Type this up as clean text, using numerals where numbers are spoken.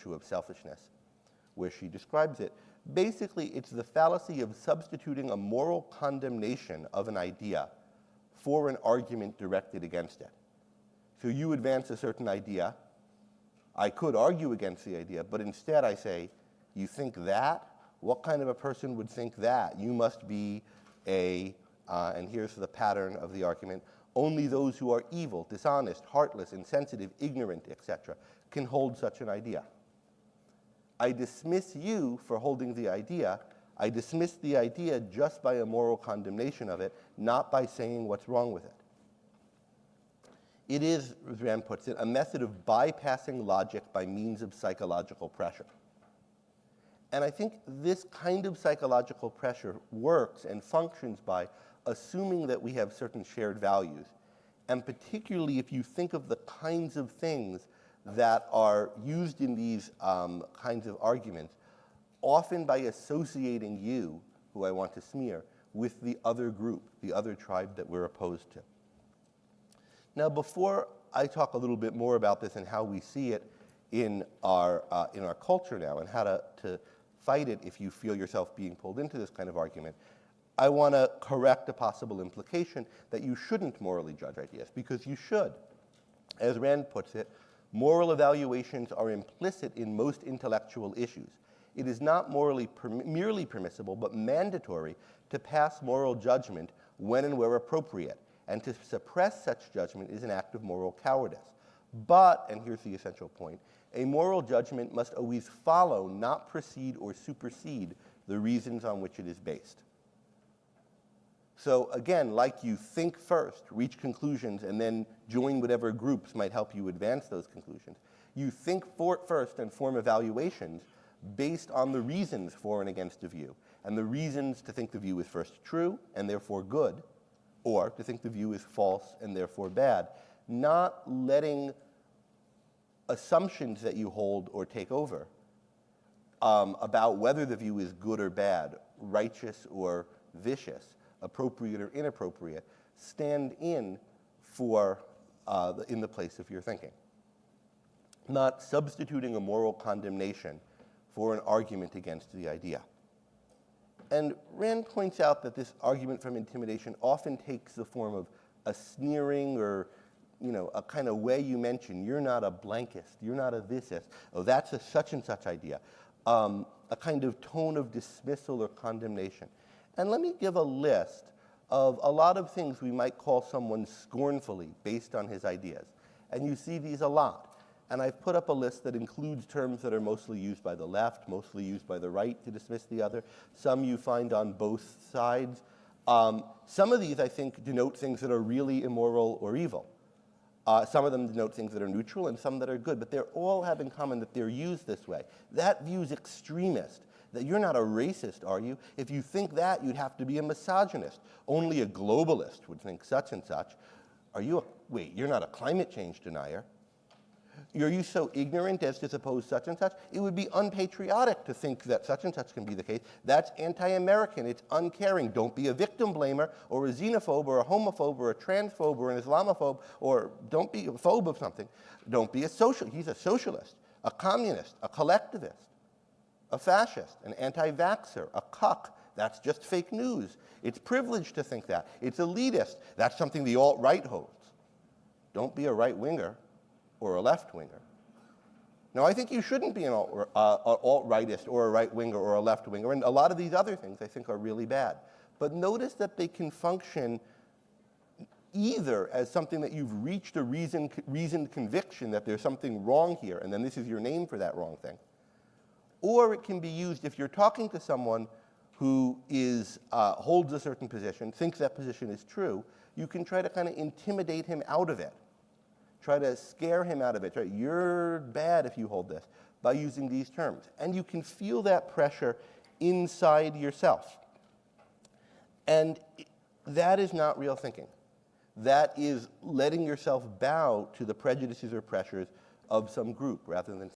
virtue of selfishness, where she describes it. Basically, it's the fallacy of substituting a moral condemnation of an idea for an argument directed against it. So you advance a certain idea. I could argue against the idea, but instead I say, you think that? What kind of a person would think that? You must be and here's the pattern of the argument, only those who are evil, dishonest, heartless, insensitive, ignorant, etc., can hold such an idea. I dismiss you for holding the idea. I dismiss the idea just by a moral condemnation of it, not by saying what's wrong with it. It is, as Rand puts it, a method of bypassing logic by means of psychological pressure. And I think this kind of psychological pressure works and functions by assuming that we have certain shared values. And particularly if you think of the kinds of things that are used in these kinds of arguments, often by associating you, who I want to smear, with the other group, the other tribe that we're opposed to. Now, before I talk a little bit more about this and how we see it in our culture now and how to fight it if you feel yourself being pulled into this kind of argument, I want to correct a possible implication that you shouldn't morally judge ideas, because you should. As Rand puts it, moral evaluations are implicit in most intellectual issues. It is not merely permissible, but mandatory to pass moral judgment when and where appropriate, and to suppress such judgment is an act of moral cowardice. But, and here's the essential point, a moral judgment must always follow, not precede or supersede, the reasons on which it is based. So again, like you think first, reach conclusions, and then join whatever groups might help you advance those conclusions, you think first and form evaluations based on the reasons for and against a view, and the reasons to think the view is first true and therefore good, or to think the view is false and therefore bad, not letting assumptions that you hold or take over about whether the view is good or bad, righteous or vicious, appropriate or inappropriate, stand in for in the place of your thinking. Not substituting a moral condemnation for an argument against the idea. And Rand points out that this argument from intimidation often takes the form of a sneering or, a kind of way you mention, you're not a blankist, you're not a thisist, oh, that's a such and such idea. A kind of tone of dismissal or condemnation. And let me give a list of a lot of things we might call someone scornfully based on his ideas. And you see these a lot. And I've put up a list that includes terms that are mostly used by the left, mostly used by the right to dismiss the other. Some you find on both sides. Some of these, I think, denote things that are really immoral or evil. Some of them denote things that are neutral and some that are good. But they all have in common that they're used this way. That view's extremist. That you're not a racist, are you? If you think that, you'd have to be a misogynist. Only a globalist would think such and such. Wait, you're not a climate change denier. Are you so ignorant as to suppose such and such? It would be unpatriotic to think that such and such can be the case. That's anti-American. It's uncaring. Don't be a victim blamer or a xenophobe or a homophobe or a transphobe or an Islamophobe, or don't be a phobe of something. Don't be a socialist. He's a socialist, a communist, a collectivist, a fascist, an anti-vaxxer, a cuck. That's just fake news. It's privileged to think that. It's elitist. That's something the alt-right holds. Don't be a right-winger or a left-winger. Now, I think you shouldn't be an alt-rightist or a right-winger or a left-winger, and a lot of these other things I think are really bad. But notice that they can function either as something that you've reached a reasoned conviction that there's something wrong here, and then this is your name for that wrong thing. Or it can be used if you're talking to someone who holds a certain position, thinks that position is true, you can try to kind of intimidate him out of it. Try to scare him out of it. You're bad if you hold this, by using these terms. And you can feel that pressure inside yourself. And that is not real thinking. That is letting yourself bow to the prejudices or pressures of some group rather than